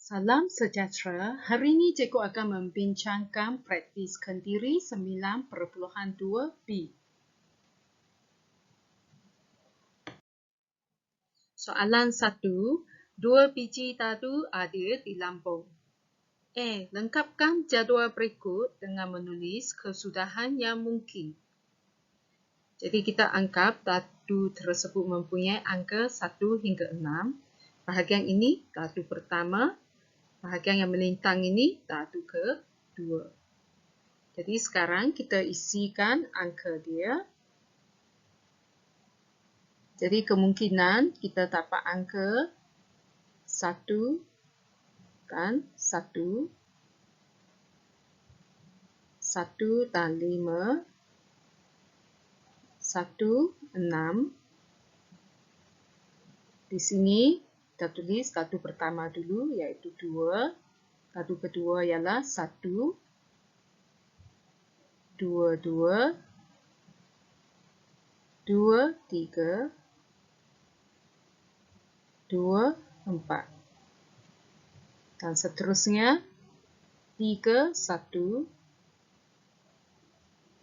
Salam sejahtera. Hari ini cikgu akan membincangkan praktis kendiri 9.2b. Soalan 1. 2 biji dadu ada di lambung. A. Lengkapkan jadual berikut dengan menulis kesudahan yang mungkin. Jadi kita anggap dadu tersebut mempunyai angka 1 hingga 6. Bahagian ini dadu pertama. Bahagian yang melintang ini dadu kedua. Jadi sekarang kita isikan angka dia. Jadi kemungkinan kita dapat angka 1 kan 1, 1 dan 5, 1, 6. Di sini kita tulis dadu pertama dulu iaitu 2. Dadu kedua ialah 1, 2, 2, 2, 3, 2, 4. Dan seterusnya 3, 1,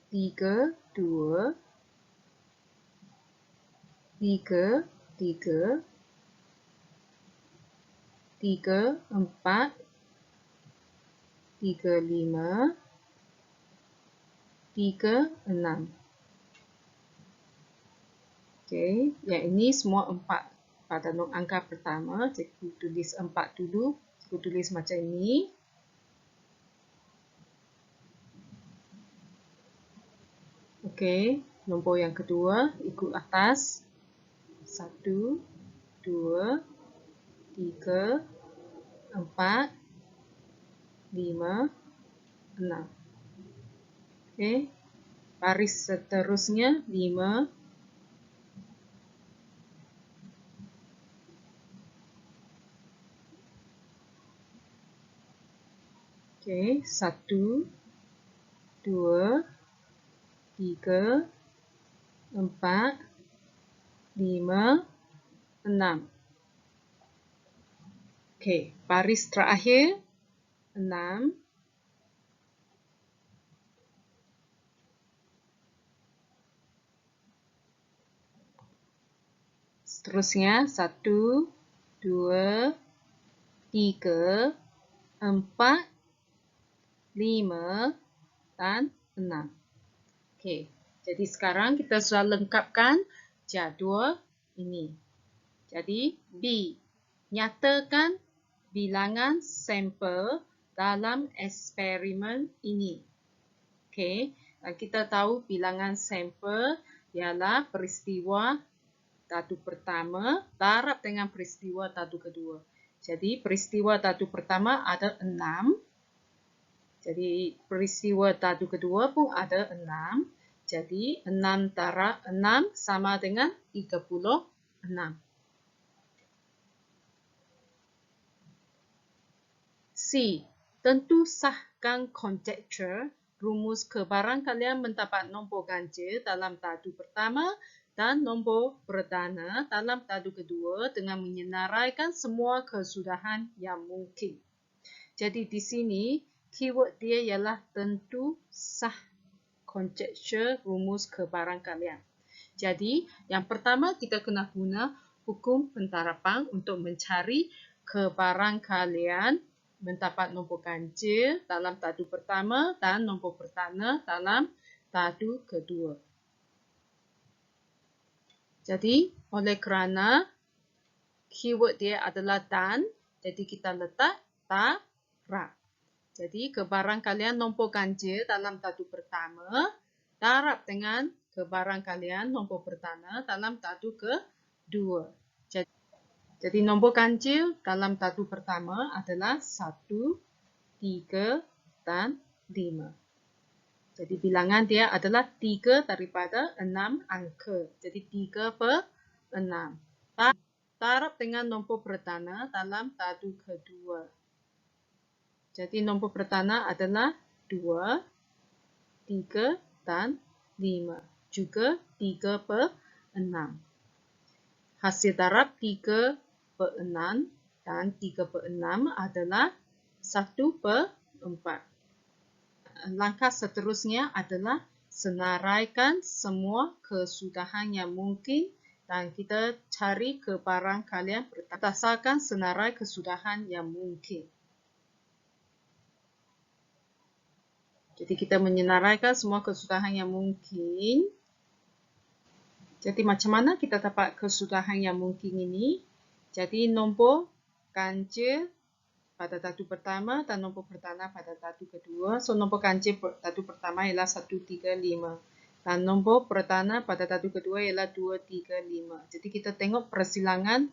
3, 2, 3, 3, 3, 4, 3, 5, 3, 6. Okey, yang ini semua 4 pada angka pertama. Cikgu tulis 4 dulu. Cikgu tulis macam ini. Okey, nombor yang kedua ikut atas. 1, 2, 3, 4, 5, 6. Okey, baris seterusnya 5, 1, 2, 3, 4, 5, 6. Okey, baris terakhir 6, seterusnya 1, 2, 3, 4, 5 dan 6. Okey, jadi sekarang kita sudah lengkapkan jadual ini. Jadi B, nyatakan bilangan sampel dalam eksperimen ini. Okey, dan kita tahu bilangan sampel ialah peristiwa dadu pertama darab dengan peristiwa dadu kedua. Jadi peristiwa dadu pertama ada 6. Jadi peristiwa dadu kedua pun ada 6. Jadi 6 darab 6 sama dengan 36. C. Tentu sahkan konjektur rumus kebarangkalian mendapat nombor ganjil dalam dadu pertama dan nombor perdana dalam dadu kedua dengan menyenaraikan semua kesudahan yang mungkin. Jadi di sini keyword dia ialah tentu sah konjektur rumus kebarangkalian. Jadi yang pertama kita kena guna hukum pentarapan untuk mencari kebarangkalian mendapat nombor ganjil dalam dadu pertama dan nombor perdana dalam dadu kedua. Jadi oleh kerana keyword dia adalah dan, jadi kita letak darab. Jadi kebarangkalian nombor ganjil dalam dadu pertama darab dengan kebarangkalian nombor perdana dalam dadu kedua. Jadi nombor ganjil dalam dadu pertama adalah 1, 3 dan 5. Jadi bilangan dia adalah 3 daripada 6 angka. Jadi 3 per 6. Darab dengan nombor perdana dalam dadu kedua. Jadi nombor perdana adalah 2, 3 dan 5. Juga 3 per 6. Hasil darab 3 per 6 dan 3/6 adalah 1/4. Langkah seterusnya adalah senaraikan semua kesudahan yang mungkin dan kita cari kebarangkalian berdasarkan senarai kesudahan yang mungkin. Jadi kita menyenaraikan semua kesudahan yang mungkin. Jadi macam mana kita dapat kesudahan yang mungkin ini? Jadi nombor ganjil pada tadu pertama dan nombor perdana pada tadu kedua. So nombor ganjil tadu pertama ialah 1, 3, 5. Dan nombor perdana pada tadu kedua ialah 2, 3, 5. Jadi kita tengok persilangan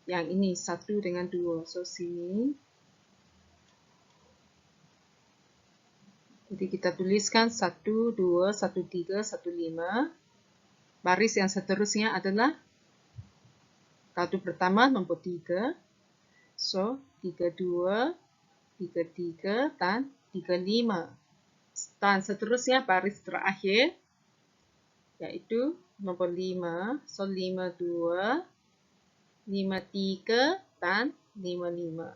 yang ini 1 dengan 2. So sini. Jadi kita tuliskan 1, 2, 1, 3, 1, 5. Baris yang seterusnya adalah tadu pertama nombor 3. So 3, 2, 3, 3 dan 3, 5. Dan seterusnya baris terakhir iaitu nombor 5. So 5, 2, 5, 3 dan 5, 5.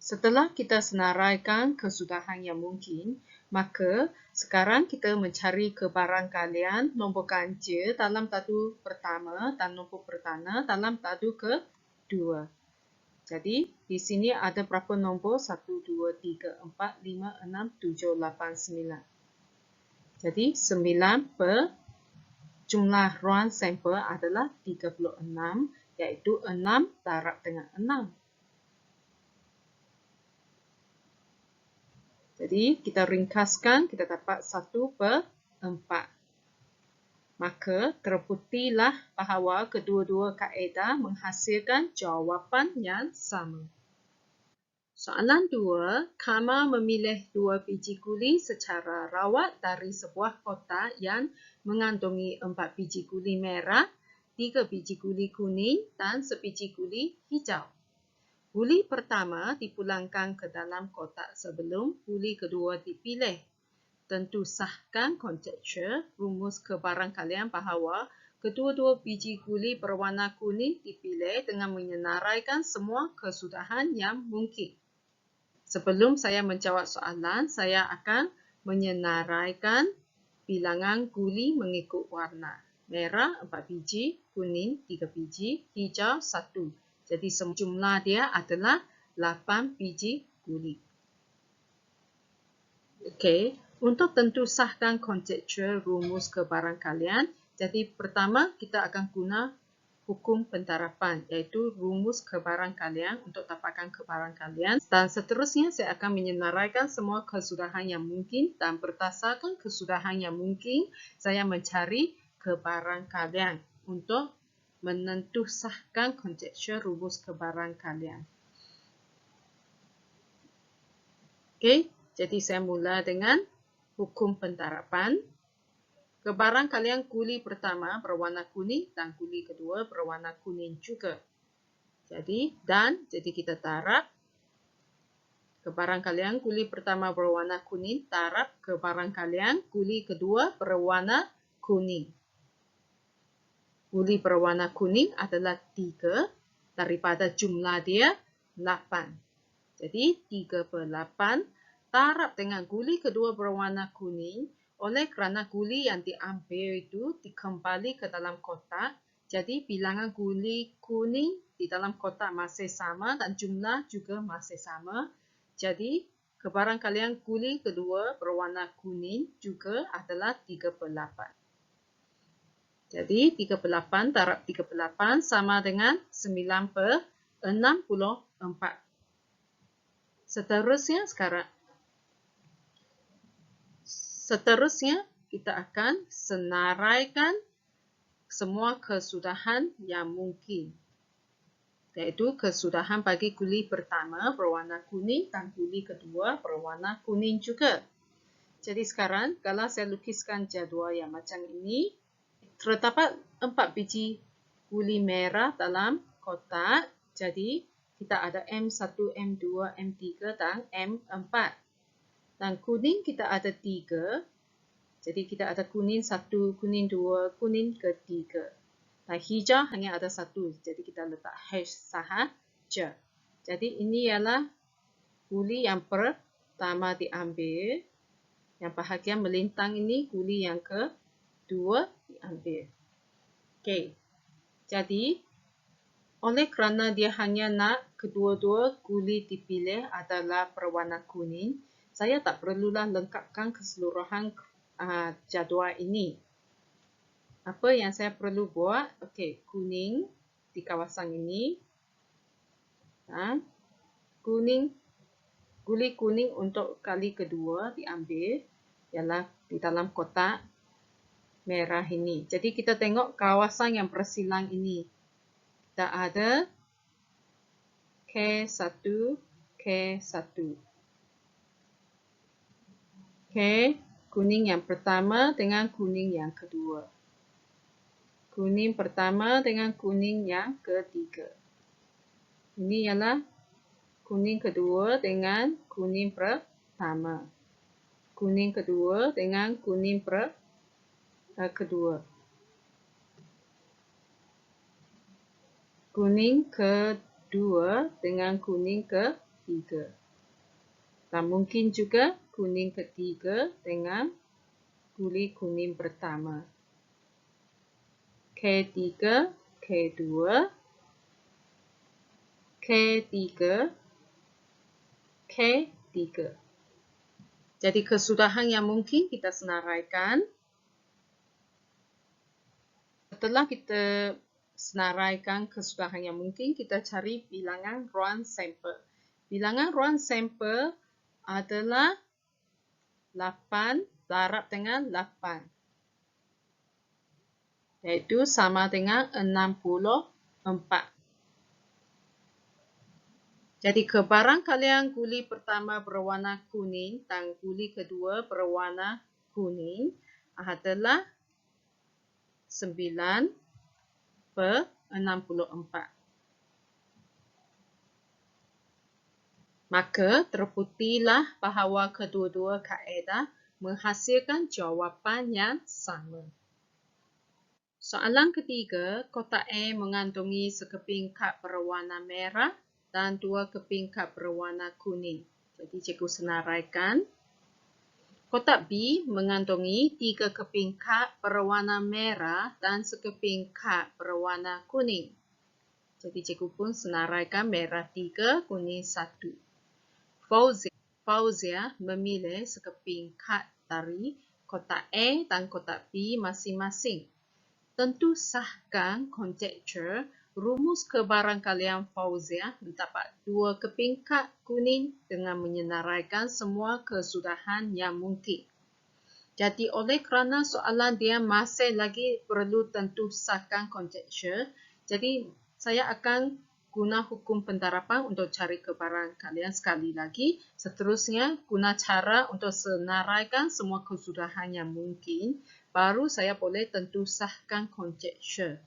Setelah kita senaraikan kesudahan yang mungkin, maka sekarang kita mencari kebarangkalian nombor ganjil dalam tadu pertama dan nombor perdana dalam tadu kedua. Jadi, di sini ada berapa nombor? 1, 2, 3, 4, 5, 6, 7, 8, 9. Jadi, 9 per jumlah ruang sampel adalah 36, iaitu 6 darab dengan 6. Jadi, kita ringkaskan, kita dapat 1/4. Maka, terbuktilah bahawa kedua-dua kaedah menghasilkan jawapan yang sama. Soalan 2, Kamal memilih 2 biji guli secara rawat dari sebuah kotak yang mengandungi 4 biji guli merah, 3 biji guli kuning dan sebiji guli hijau. Guli pertama dipulangkan ke dalam kotak sebelum guli kedua dipilih. Tentu sahkan konjektur rumus kebarangkalian bahawa kedua-dua biji guli berwarna kuning dipilih dengan menyenaraikan semua kesudahan yang mungkin. Sebelum saya menjawab soalan, saya akan menyenaraikan bilangan guli mengikut warna. Merah 4 biji, kuning 3 biji, hijau 1. Jadi jumlah dia adalah 8 biji guli. Okey, untuk tentu sahkan konjektur rumus kebarangkalian, jadi pertama kita akan guna hukum pentarapan, iaitu rumus kebarangkalian untuk dapatkan kebarangkalian. Dan seterusnya saya akan menyenaraikan semua kesudahan yang mungkin dan berdasarkan kesudahan yang mungkin, saya mencari kebarangkalian untuk menentusahkan konjektur rumus kebarangkalian. Okey, jadi saya mula dengan hukum pentarapan. Kebarangkalian guli pertama berwarna kuning dan guli kedua berwarna kuning juga. Jadi kita taraf kebarangkalian guli pertama berwarna kuning, taraf kebarangkalian guli kedua berwarna kuning. Guli berwarna kuning adalah 3 daripada jumlah dia 8. Jadi 3/8 taraf dengan guli kedua berwarna kuning oleh kerana guli yang diambil itu dikembali ke dalam kotak. Jadi bilangan guli kuning di dalam kotak masih sama dan jumlah juga masih sama. Jadi kebarangkalian guli kedua berwarna kuning juga adalah 3/8. Jadi 3/8 taraf 3/8 sama dengan 9/64. Seterusnya kita akan senaraikan semua kesudahan yang mungkin. Iaitu kesudahan bagi guli pertama berwarna kuning dan guli kedua berwarna kuning juga. Jadi sekarang kalau saya lukiskan jadual yang macam ini, terdapat 4 biji guli merah dalam kotak. Jadi kita ada M1, M2, M3 dan M4. Dan kuning kita ada 3. Jadi kita ada kuning 1, kuning 2, kuning ketiga. Dan hijau hanya ada 1. Jadi kita letak hash sahaja. picture. Jadi ini ialah guli yang pertama diambil. Yang bahagian melintang ini guli yang kedua diambil. Okey. Jadi oleh kerana dia hanya nak kedua-dua guli dipilih adalah berwarna kuning, saya tak perlulah lengkapkan keseluruhan jadual ini. Apa yang saya perlu buat? Okey, kuning di kawasan ini. Guli kuning untuk kali kedua diambil ialah di dalam kotak merah ini. Jadi kita tengok kawasan yang bersilang ini. Kita ada K1, K1. K kuning yang pertama dengan kuning yang kedua. Kuning pertama dengan kuning yang ketiga. Ini ialah kuning kedua dengan kuning pertama. Kuning kedua dengan kuning kedua. Kuning kedua dengan kuning ketiga. Dan mungkin juga kuning ketiga dengan guli kuning pertama. K3, K2, K3, K3. Jadi kesudahan yang mungkin kita senaraikan. Setelah kita senaraikan kesudahan yang mungkin, kita cari bilangan ruang sampel. Bilangan ruang sampel adalah 8 darab dengan 8. Iaitu sama dengan 64. Jadi kebarangkalian guli pertama berwarna kuning dan guli kedua berwarna kuning adalah 9/64. Maka terbuktilah bahawa kedua-dua kaedah menghasilkan jawapan yang sama. Soalan ketiga, kotak A mengandungi sekeping kad berwarna merah dan 2 keping kad berwarna kuning. Jadi cikgu senaraikan. Kotak B mengandungi 3 keping kad berwarna merah dan sekeping kad berwarna kuning. Jadi cikgu pun senaraikan merah 3, kuning 1. Fauzia memilih sekeping kad dari kotak A dan kotak B masing-masing. Tentu sahkan konjektur rumus kebarangkalian Fauzia mendapat 2 keping kad kuning dengan menyenaraikan semua kesudahan yang mungkin. Jadi oleh kerana soalan dia masih lagi perlu tentu sahkan konjektur, jadi saya akan guna hukum pentarapan untuk cari kebarangkalian sekali lagi. Seterusnya guna cara untuk senaraikan semua kesudahan yang mungkin. Baru saya boleh tentu sahkan konjektur.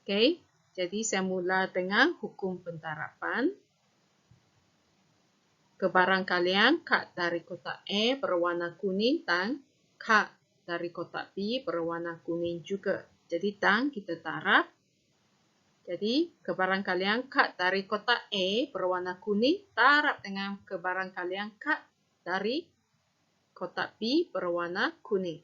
Okey, jadi saya mula dengan hukum pentarapan. Kebarangkalian kad dari kotak A berwarna kuning dan kad dari kotak B berwarna kuning juga. Jadi tang kita taraf. Jadi kebarangkalian kad dari kotak A berwarna kuning taraf dengan kebarangkalian kad dari kotak B berwarna kuning.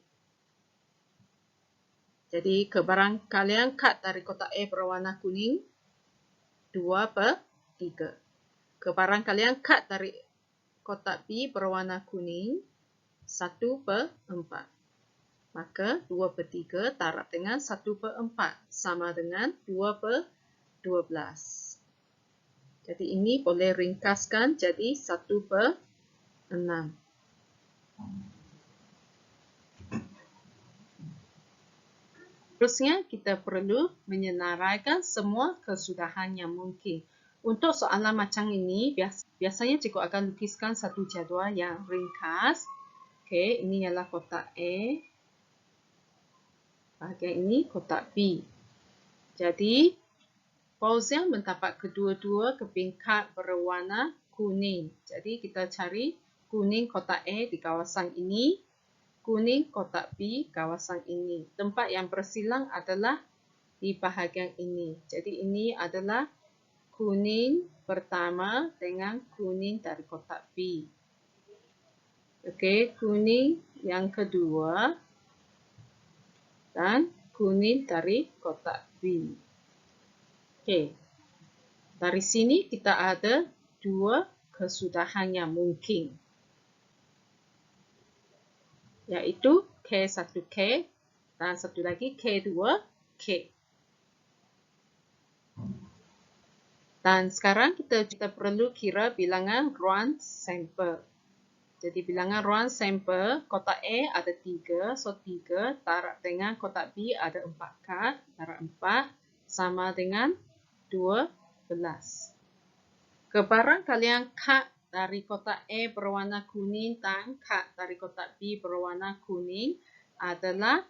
Jadi kebarangkalian kad dari kotak A berwarna kuning 2/3. Kebarangkalian kad dari kotak B berwarna kuning 1/4. Maka 2/3 taraf dengan 1/4 sama dengan 2/12. Jadi ini boleh ringkaskan jadi 1/6. Terusnya kita perlu menyenaraikan semua kesudahan yang mungkin. Untuk soalan macam ini, biasanya cikgu akan lukiskan satu jadual yang ringkas. Okey, ini ialah kotak A. Bahagian ini kotak B. Jadi, Fauzia mendapat kedua-dua keping kad berwarna kuning. Jadi, kita cari kuning kotak A di kawasan ini, kuning kotak B kawasan ini. Tempat yang bersilang adalah di bahagian ini. Jadi, ini adalah kuning pertama dengan kuning dari kotak B. Okey, kuning yang kedua dan kuning dari kotak B. Okey. Dari sini kita ada dua kesudahan yang mungkin, iaitu K1K dan satu lagi K2K. Dan sekarang kita perlu kira bilangan ruang sampel. Jadi bilangan ruang sampel, kotak A ada 3, so 3 darab dengan kotak B ada 4 kad, darab 4 sama dengan 12. Kebarangkalian kad dari kotak A berwarna kuning dan kad dari kotak B berwarna kuning adalah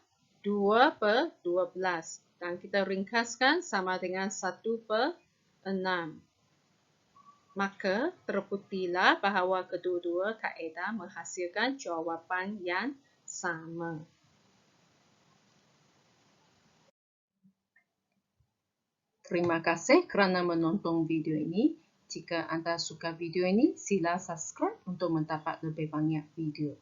2/12. Dan kita ringkaskan sama dengan 1/6. Maka terbuktilah bahawa kedua-dua kaedah menghasilkan jawapan yang sama. Terima kasih kerana menonton video ini. Jika anda suka video ini, sila subscribe untuk mendapat lebih banyak video.